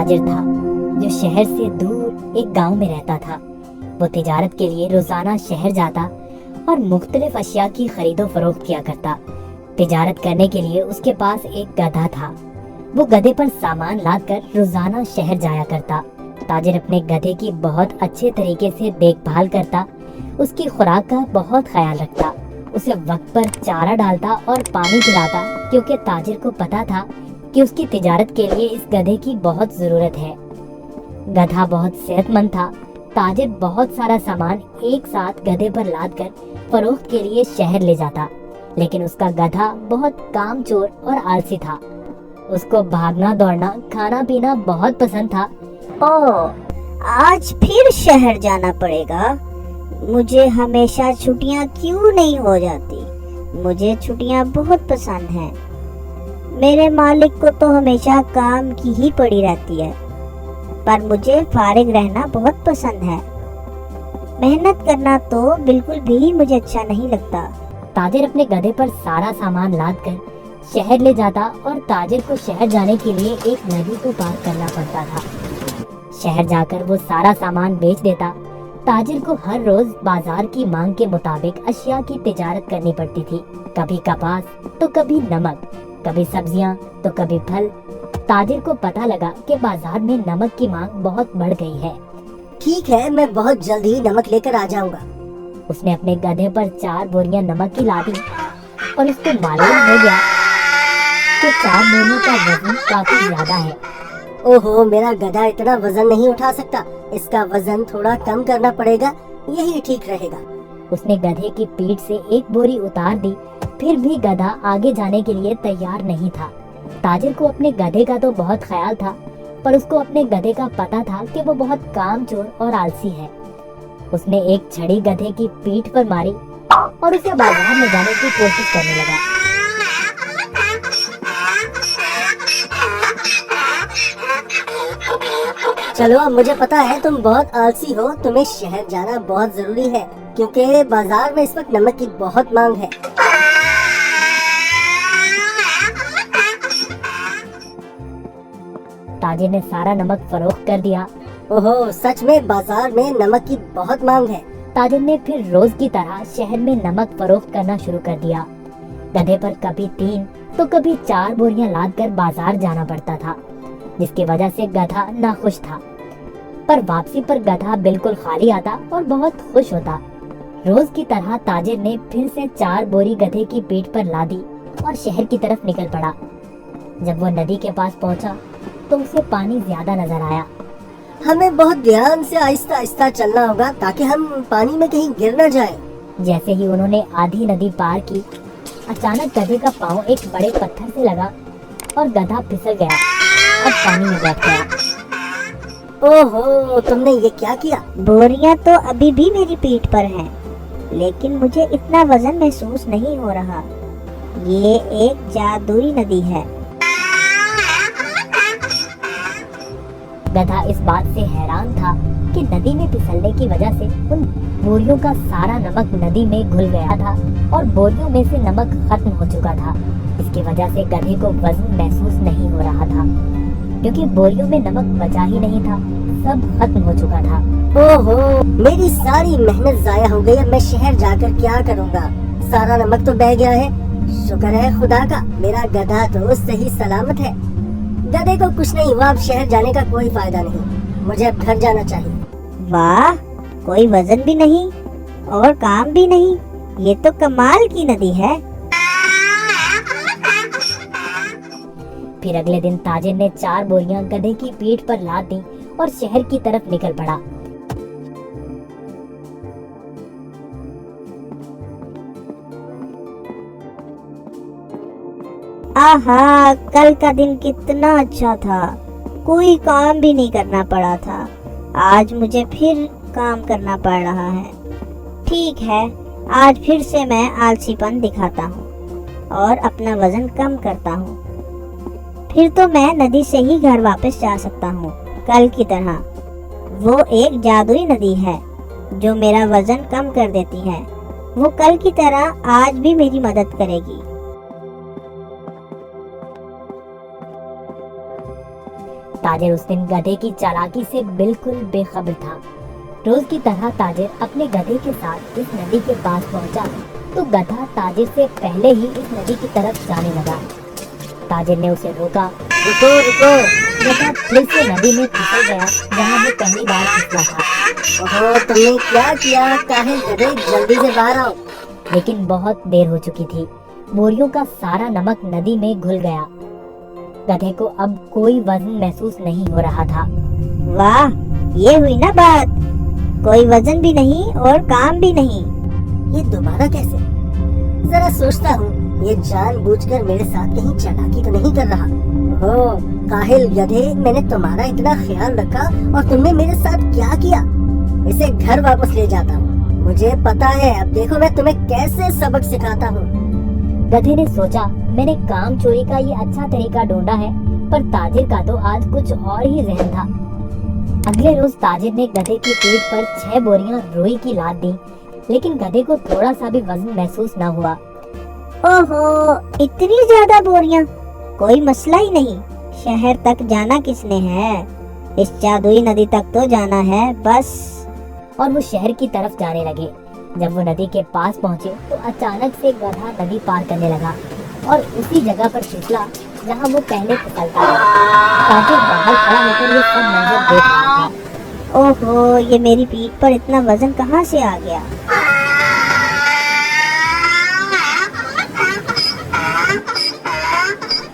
ताजिर था जो शहर से दूर एक गांव में रहता था। वो तिजारत के लिए रोजाना शहर जाता और मुख्तलिफ अशिया की खरीदो फरोख्त किया करता। तिजारत करने के लिए उसके पास एक गधा था। वो गधे पर सामान लादकर रोजाना शहर जाया करता। ताजिर अपने गधे की बहुत अच्छे तरीके से देखभाल करता, उसकी खुराक का बहुत ख्याल रखता, उसे वक्त पर चारा डालता और पानी पिलाता, क्योंकि ताजिर को पता था कि उसकी तिजारत के लिए इस गधे की बहुत जरूरत है। गधा बहुत सेहतमंद था। ताजिर बहुत सारा सामान एक साथ गधे पर लादकर फरोख्त के लिए शहर ले जाता, लेकिन उसका गधा बहुत कामचोर और आलसी था। उसको भागना दौड़ना खाना पीना बहुत पसंद था। आज फिर शहर जाना पड़ेगा। मुझे हमेशा छुट्टियां क्यों नहीं हो जाती? मुझे छुट्टियां बहुत पसंद हैं। मेरे मालिक को तो हमेशा काम की ही पड़ी रहती है, पर मुझे फारिग रहना बहुत पसंद है। मेहनत करना तो बिल्कुल भी मुझे अच्छा नहीं लगता। ताजिर अपने गधे पर सारा सामान लादकर शहर ले जाता और ताजिर को शहर जाने के लिए एक नदी को पार करना पड़ता था। शहर जाकर वो सारा सामान बेच देता। ताजिर को हर रोज बाजार की मांग के मुताबिक अशिया की तिजारत करनी पड़ती थी। कभी कपास तो कभी नमक, कभी सब्जियां तो कभी फल। ताजिर को पता लगा कि बाजार में नमक की मांग बहुत बढ़ गई है। ठीक है, मैं बहुत जल्दी नमक लेकर आ जाऊंगा। उसने अपने गधे पर 4 बोरियां नमक की लादी और उसको मालूम हो गया कि 4 बोरियों का वजन काफी ज्यादा है। ओहो, मेरा गधा इतना वजन नहीं उठा सकता। इसका वजन थोड़ा कम करना पड़ेगा, यही ठीक रहेगा। उसने गधे की पीठ से एक बोरी उतार दी, फिर भी गधा आगे जाने के लिए तैयार नहीं था। ताजिर को अपने गधे का तो बहुत ख्याल था, पर उसको अपने गधे का पता था कि वो बहुत कामचोर और आलसी है। उसने एक छड़ी गधे की पीठ पर मारी और उसे बाजार में जाने की कोशिश करने लगा। चलो, अब मुझे पता है तुम बहुत आलसी हो। तुम्हें शहर जाना बहुत जरूरी है, क्योंकि बाजार में इस वक्त नमक की बहुत मांग है। ताजिर ने सारा नमक फरोख्त कर दिया। ओहो, सच में बाजार में नमक की बहुत मांग है। ताजिर ने फिर रोज की तरह शहर में नमक फरोख्त करना शुरू कर दिया। गधे पर कभी 3 तो कभी 4 बोरियां लादकर बाजार जाना पड़ता था, जिसकी वजह से गधा नाखुश था। पर वापसी पर गधा बिल्कुल खाली आता और बहुत खुश होता। रोज की तरह ताजिर ने फिर से 4 बोरी गधे की पीठ पर लादी और शहर की तरफ निकल पड़ा। जब वो नदी के पास पहुंचा तो उसे पानी ज्यादा नजर आया। हमें बहुत ध्यान से आहिस्ता आहिस्ता चलना होगा ताकि हम पानी में कहीं गिर न जाएं। जैसे ही उन्होंने आधी नदी पार की, अचानक गधे का पाँव एक बड़े पत्थर से लगा और गधा फिसल गया और पानी में बैठ गया। ओहो, तुमने ये क्या किया? बोरियां तो अभी भी मेरी पीठ पर हैं, लेकिन मुझे इतना वजन महसूस नहीं हो रहा। ये एक जादुई नदी है। गधा इस बात से हैरान था कि नदी में फिसलने की वजह से उन बोरियों का सारा नमक नदी में घुल गया था और बोरियों में से नमक खत्म हो चुका था। इसकी वजह से गधे को वजन महसूस नहीं हो रहा था, क्योंकि बोरियों में नमक बचा ही नहीं था, सब खत्म हो चुका था। ओहो, मेरी सारी मेहनत जाया हो गई। अब मैं शहर जाकर क्या करूँगा? सारा नमक तो बह गया है। शुक्र है खुदा का, मेरा गधा तो सही सलामत है। गधे को कुछ नहीं हुआ। अब शहर जाने का कोई फायदा नहीं, मुझे अब घर जाना चाहिए। वाह, कोई वजन भी नहीं और काम भी नहीं। ये तो कमाल की नदी है। फिर अगले दिन ताजिर ने 4 बोरियां गधे की पीठ पर लाद दी और शहर की तरफ निकल पड़ा। आहा, कल का दिन कितना अच्छा था। कोई काम भी नहीं करना पड़ा था। आज मुझे फिर काम करना पड़ रहा है। ठीक है, आज फिर से मैं आलसीपन दिखाता हूँ और अपना वजन कम करता हूँ। फिर तो मैं नदी से ही घर वापस जा सकता हूँ कल की तरह। वो एक जादुई नदी है जो मेरा वजन कम कर देती है। वो कल की तरह आज भी मेरी मदद करेगी। ताजिर उस दिन गधे की चालाकी से बिल्कुल बेखबर था। रोज की तरह ताजिर अपने गधे के साथ इस नदी के पास पहुंचा तो गधा ताजिर से पहले ही इस नदी की तरफ जाने लगा। ताजिर ने उसे रोका। रुको रुको। गधा फिर से नदी में फिसल गया जहाँ वो पहली बार फिसला था। ओहो, तुमने क्या किया? काहिल गधे, जल्दी से बाहर आओ। लेकिन बहुत देर हो चुकी थी। बोरियों का सारा नमक नदी में घुल गया। गधे को अब कोई वजन महसूस नहीं हो रहा था। वाह, ये हुई ना बात। कोई वजन भी नहीं और काम भी नहीं। ये दोबारा कैसे? जरा सोचता हूँ, ये जानबूझकर मेरे साथ कहीं चालाकी तो नहीं कर रहा। ओह काहिल गधे, मैंने तुम्हारा इतना ख्याल रखा और तुमने मेरे साथ क्या किया? इसे घर वापस ले जाता हूँ। मुझे पता है, अब देखो मैं तुम्हें कैसे सबक सिखाता हूँ। गधे ने सोचा, मैंने काम चोरी का ये अच्छा तरीका ढूंढा है, पर ताजिर का तो आज कुछ और ही जहन था। अगले रोज ताजिर ने गधे के पेट पर 6 बोरियां रुई की लाद दी, लेकिन गधे को थोड़ा सा भी वजन महसूस न हुआ। ओहो, इतनी ज्यादा बोरियां? कोई मसला ही नहीं। शहर तक जाना किसने है? इस जादुई नदी तक तो जाना है बस। और वो शहर की तरफ जाने लगे। जब वो नदी के पास पहुंचे तो अचानक से गधा नदी पार करने लगा और उसी जगह पर फिसला जहां वो पहले फिसलता था। ताजिर बाहर खड़ा होकर ये सब मंजर देख रहा था। ओहो, ये मेरी पीठ पर इतना वजन कहाँ से आ गया?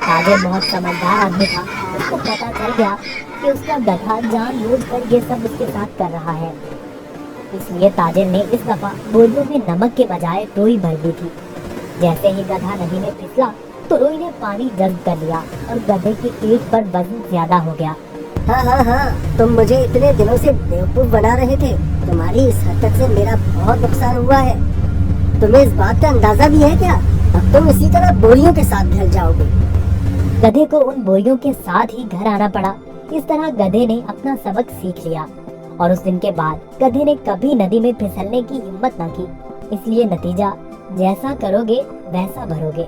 ताजिर बहुत समझदार आदमी था। उसको पता चल गया कि उसका गधा जानबूझकर ये सब उसके साथ कर रहा है। इसलिए ताजिर ने इस दफा बोरियों में नमक के बजाय रुई भर दी थी। जैसे ही गधा नदी में फिसला तो रुई ने पानी जज्ब कर लिया और गधे के पेट पर वजन ज्यादा हो गया। हाँ, तुम मुझे इतने दिनों से बेवकूफ बना रहे थे। तुम्हारी इस हरकत से मेरा बहुत नुकसान हुआ है। तुम्हें इस बात का अंदाजा भी है क्या? अब तुम इसी तरह बोरियों के साथ घर जाओगे। गधे को उन बोरियों के साथ ही घर आना पड़ा। इस तरह गधे ने अपना सबक सीख लिया और उस दिन के बाद गधे ने कभी नदी में फिसलने की हिम्मत न की। इसलिए नतीजा, जैसा करोगे वैसा भरोगे।